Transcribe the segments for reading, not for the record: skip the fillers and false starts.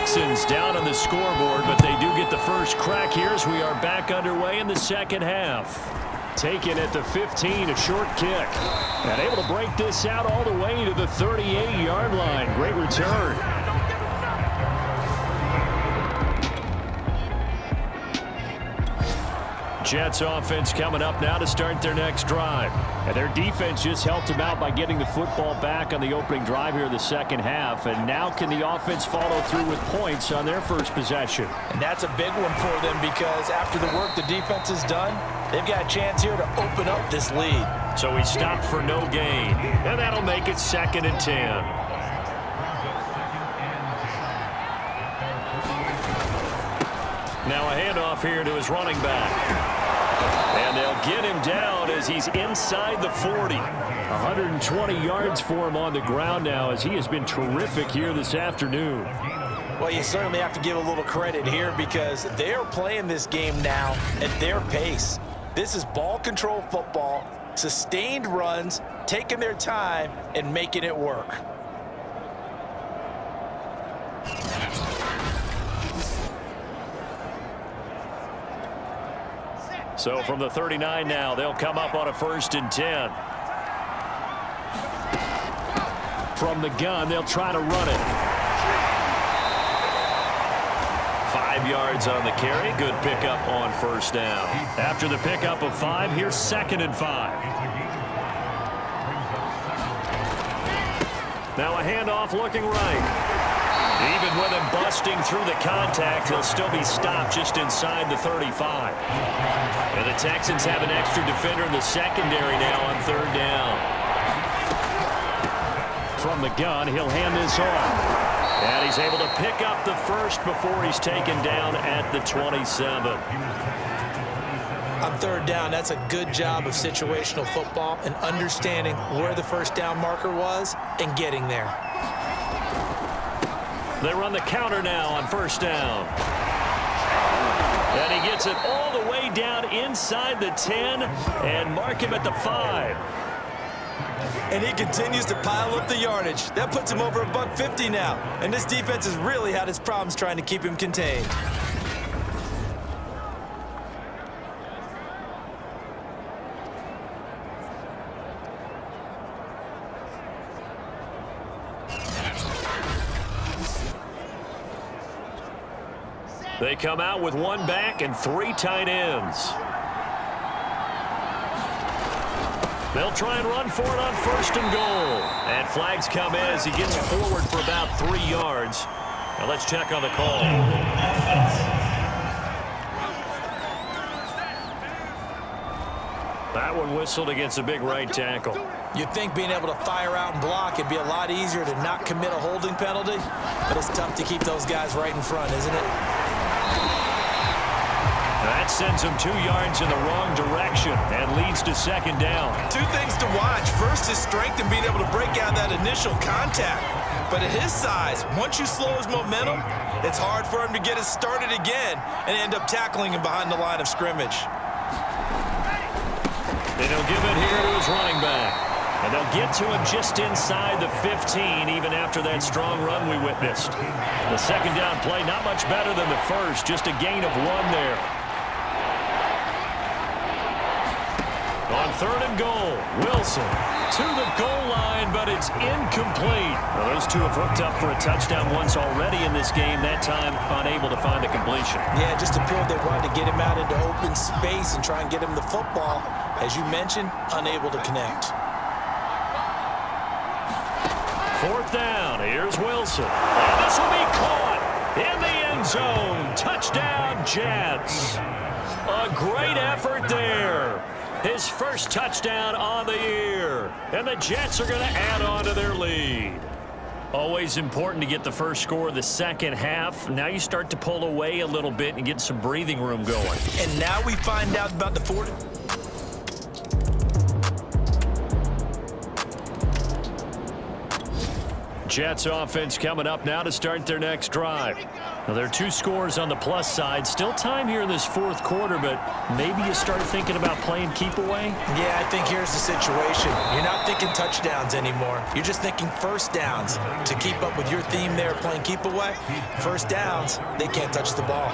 Texans down on the scoreboard, but they do get the first crack here as we are back underway in the second half. Taken at the 15, a short kick. And able to break this out all the way to the 38-yard line. Great return. Jets offense coming up now to start their next drive. And their defense just helped them out by getting the football back on the opening drive here in the second half. And now can the offense follow through with points on their first possession? And that's a big one for them because after the work the defense has done, they've got a chance here to open up this lead. So he stopped for no gain. And that'll make it 2nd and 10. Now a handoff here to his running back. And they'll get him down as he's inside the 40. 120 yards for him on the ground now as he has been terrific here this afternoon. Well, you certainly have to give a little credit here because they are playing this game now at their pace. This is ball control football, sustained runs, taking their time and making it work. So from the 39 now, they'll come up on a 1st and 10. From the gun, they'll try to run it. 5 yards on the carry. Good pickup on 1st down. After the pickup of 5, here's 2nd and 5. Now a handoff looking right. Even with him busting through the contact, he'll still be stopped just inside the 35. And the Texans have an extra defender in the secondary now on 3rd down. From the gun, he'll hand this off. And he's able to pick up the first before he's taken down at the 27. On 3rd down, that's a good job of situational football and understanding where the 1st down marker was and getting there. They run the counter now on 1st down. And he gets it all the way down inside the 10 and mark him at the 5. And he continues to pile up the yardage. That puts him over $150 now. And this defense has really had its problems trying to keep him contained. They come out with 1 back and 3 tight ends. They'll try and run for it on 1st and goal. And flags come in as he gets forward for about 3 yards. Now let's check on the call. That one whistled against a big right tackle. You'd think being able to fire out and block it'd be a lot easier to not commit a holding penalty, but it's tough to keep those guys right in front, isn't it? That sends him 2 yards in the wrong direction and leads to 2nd down. 2 things to watch. First is strength and being able to break out that initial contact. But at his size, once you slow his momentum, it's hard for him to get it started again and end up tackling him behind the line of scrimmage. And he'll give it here to his running back. And they'll get to him just inside the 15, even after that strong run we witnessed. The 2nd down play, not much better than the first, just a gain of 1 there. On 3rd and goal, Wilson to the goal line, but it's incomplete. Well, those two have hooked up for a touchdown once already in this game, that time unable to find the completion. Yeah, just appeared they wanted to get him out into open space and try and get him the football. As you mentioned, unable to connect. 4th down, here's Wilson. And this will be caught in the end zone. Touchdown, Jets. A great effort there. His first touchdown on the year. And the Jets are going to add on to their lead. Always important to get the first score of the second half. Now you start to pull away a little bit and get some breathing room going. And now we find out about the 40. Jets offense coming up now to start their next drive. Well, there are 2 scores on the plus side. Still time here in this fourth quarter, but maybe you start thinking about playing keep away? Yeah, I think here's the situation. You're not thinking touchdowns anymore. You're just thinking first downs. To keep up with your theme there, playing keep away, first downs, they can't touch the ball.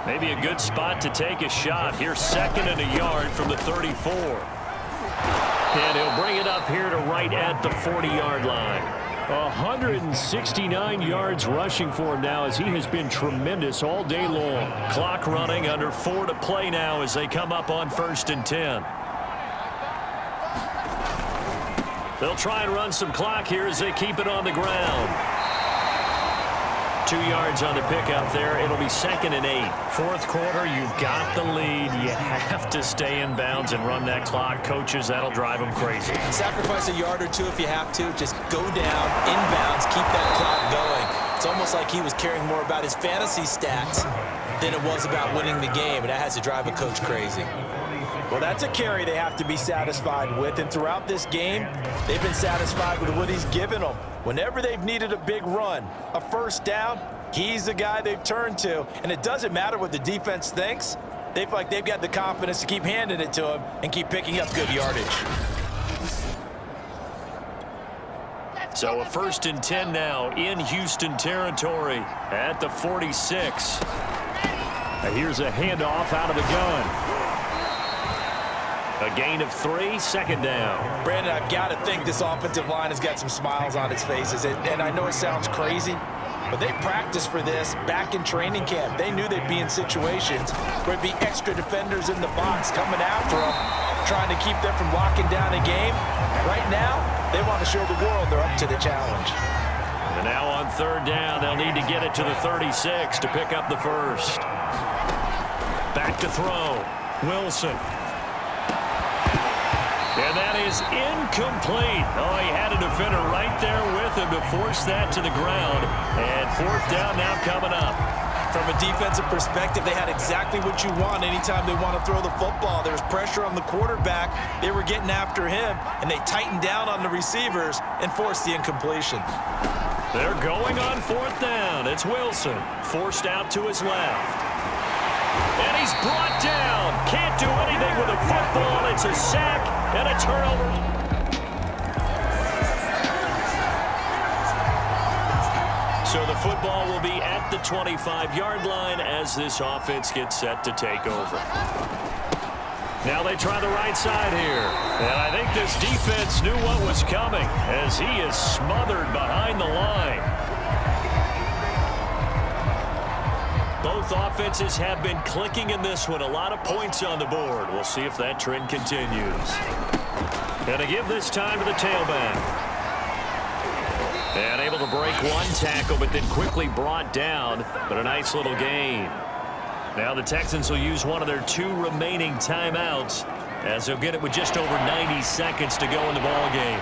Maybe a good spot to take a shot. Here's 2nd and a yard from the 34. And he'll bring it up here to right at the 40-yard line. 169 yards rushing for him now as he has been tremendous all day long. Clock running, under 4 to play now as they come up on 1st and 10. They'll try and run some clock here as they keep it on the ground. 2 yards on the pickup there. It'll be 2nd and 8. Fourth quarter, you've got the lead. You have to stay in bounds and run that clock. Coaches, that'll drive them crazy. Sacrifice a yard or 2 if you have to. Just go down, inbounds, keep that clock going. It's almost like he was caring more about his fantasy stats than it was about winning the game, and that has to drive a coach crazy. Well, that's a carry they have to be satisfied with, and throughout this game, they've been satisfied with what he's given them. Whenever they've needed a big run, a first down, he's the guy they've turned to, and it doesn't matter what the defense thinks. They feel like they've got the confidence to keep handing it to him and keep picking up good yardage. So a 1st and 10 now in Houston territory at the 46. Here's a handoff out of the gun. A gain of 3, 2nd down. Brandon, I've got to think this offensive line has got some smiles on its faces. And I know it sounds crazy, but they practiced for this back in training camp. They knew they'd be in situations where it'd be extra defenders in the box coming after them, trying to keep them from locking down a game. Right now, they want to show the world they're up to the challenge. And now on 3rd down, they'll need to get it to the 36 to pick up the first. Back to throw. Wilson. And that is incomplete. Oh, he had a defender right there with him to force that to the ground. And 4th down now coming up. From a defensive perspective, they had exactly what you want anytime they want to throw the football. There was pressure on the quarterback. They were getting after him, and they tightened down on the receivers and forced the incompletion. They're going on 4th down. It's Wilson, forced out to his left. And he's brought down. Can't do anything with a football. It's a sack and a turnover. So the football will be at the 25-yard line as this offense gets set to take over. Now they try the right side here. And I think this defense knew what was coming as he is smothered behind the line. Both offenses have been clicking in this one. A lot of points on the board. We'll see if that trend continues. And to give this time to the tailback. And able to break one tackle, but then quickly brought down. But a nice little gain. Now the Texans will use one of their 2 remaining timeouts as they'll get it with just over 90 seconds to go in the ball game.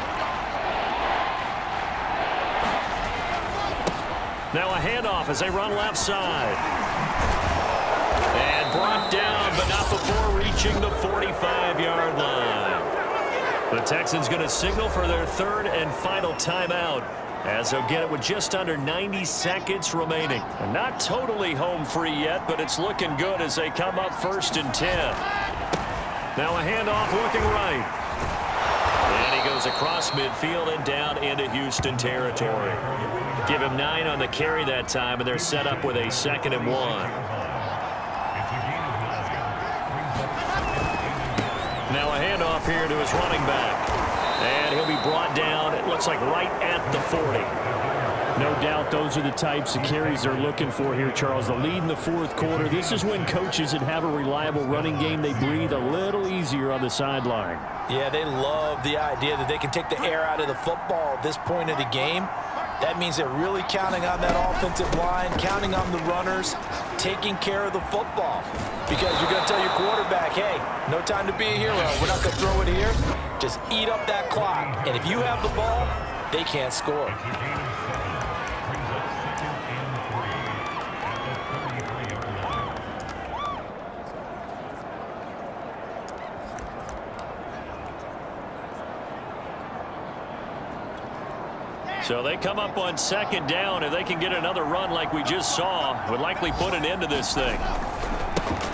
Now a handoff as they run left side. And brought down, but not before reaching the 45-yard line. The Texans going to signal for their 3rd and final timeout as they'll get it with just under 90 seconds remaining. And not totally home free yet, but it's looking good as they come up 1st and 10. Now a handoff looking right. And he goes across midfield and down into Houston territory. Give him 9 on the carry that time, and they're set up with a 2nd and 1. Now a handoff here to his running back. And he'll be brought down, it looks like right at the 40. No doubt those are the types of carries they're looking for here, Charles. The lead in the fourth quarter. This is when coaches that have a reliable running game, they breathe a little easier on the sideline. Yeah, they love the idea that they can take the air out of the football at this point of the game. That means they're really counting on that offensive line, counting on the runners, taking care of the football. Because you're going to tell your quarterback, hey, no time to be a hero. We're not going to throw it here. Just eat up that clock. And if you have the ball, they can't score. So they come up on second down, and they can get another run like we just saw. Would likely put an end to this thing.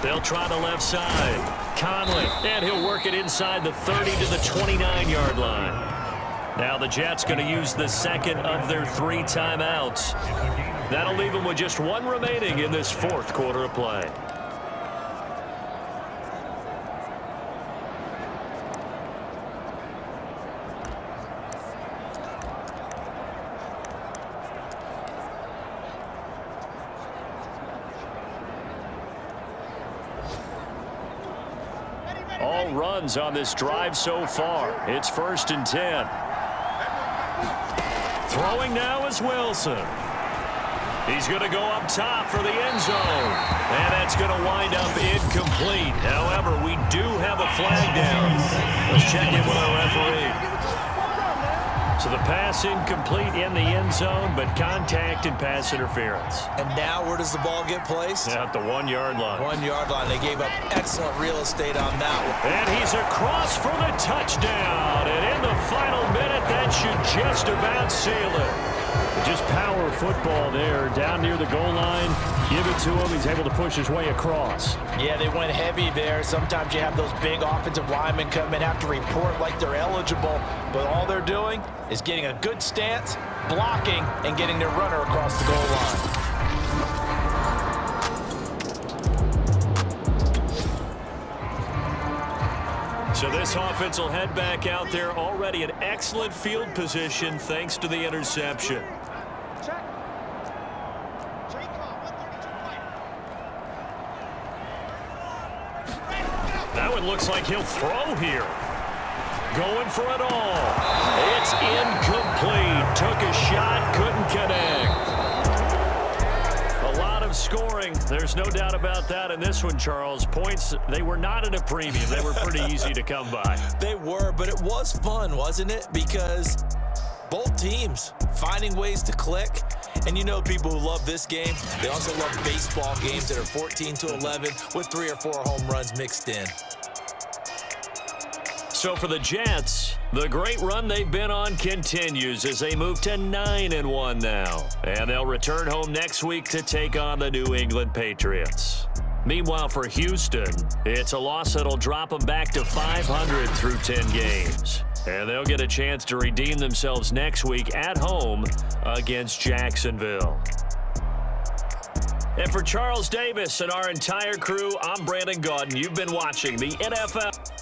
They'll try the left side. Conley, and he'll work it inside the 30 to the 29-yard line. Now the Jets going to use the second of their 3 timeouts. That'll leave them with just 1 remaining in this 4th quarter of play. All runs on this drive so far. It's 1st and 10. Throwing now is Wilson. He's going to go up top for the end zone. And that's going to wind up incomplete. However, we do have a flag down. Let's check in with our referee. So the pass incomplete in the end zone, but contact and pass interference. And now where does the ball get placed? At the 1-yard line. 1-yard line. They gave up excellent real estate on that one. And he's across for the touchdown. And in the final minute, that should just about seal it. Just power football there, down near the goal line. Give it to him. He's able to push his way across. Yeah, they went heavy there. Sometimes you have those big offensive linemen come in, have to report like they're eligible, but all they're doing is getting a good stance, blocking, and getting their runner across the goal line. So this offense will head back out there, already in excellent field position thanks to the interception. That one looks like he'll throw here. Going for it all. It's incomplete. Took a shot, couldn't connect. A lot of scoring. There's no doubt about that in this one, Charles. Points, they were not at a premium. They were pretty easy to come by. They were, but it was fun, wasn't it? Because both teams finding ways to click. And you know people who love this game, they also love baseball games that are 14-11 with 3 or 4 home runs mixed in. So for the Jets, the great run they've been on continues as they move to 9-1 now. And they'll return home next week to take on the New England Patriots. Meanwhile, for Houston, it's a loss that'll drop them back to 500 through 10 games. And they'll get a chance to redeem themselves next week at home against Jacksonville. And for Charles Davis and our entire crew, I'm Brandon Gaudin. You've been watching the NFL.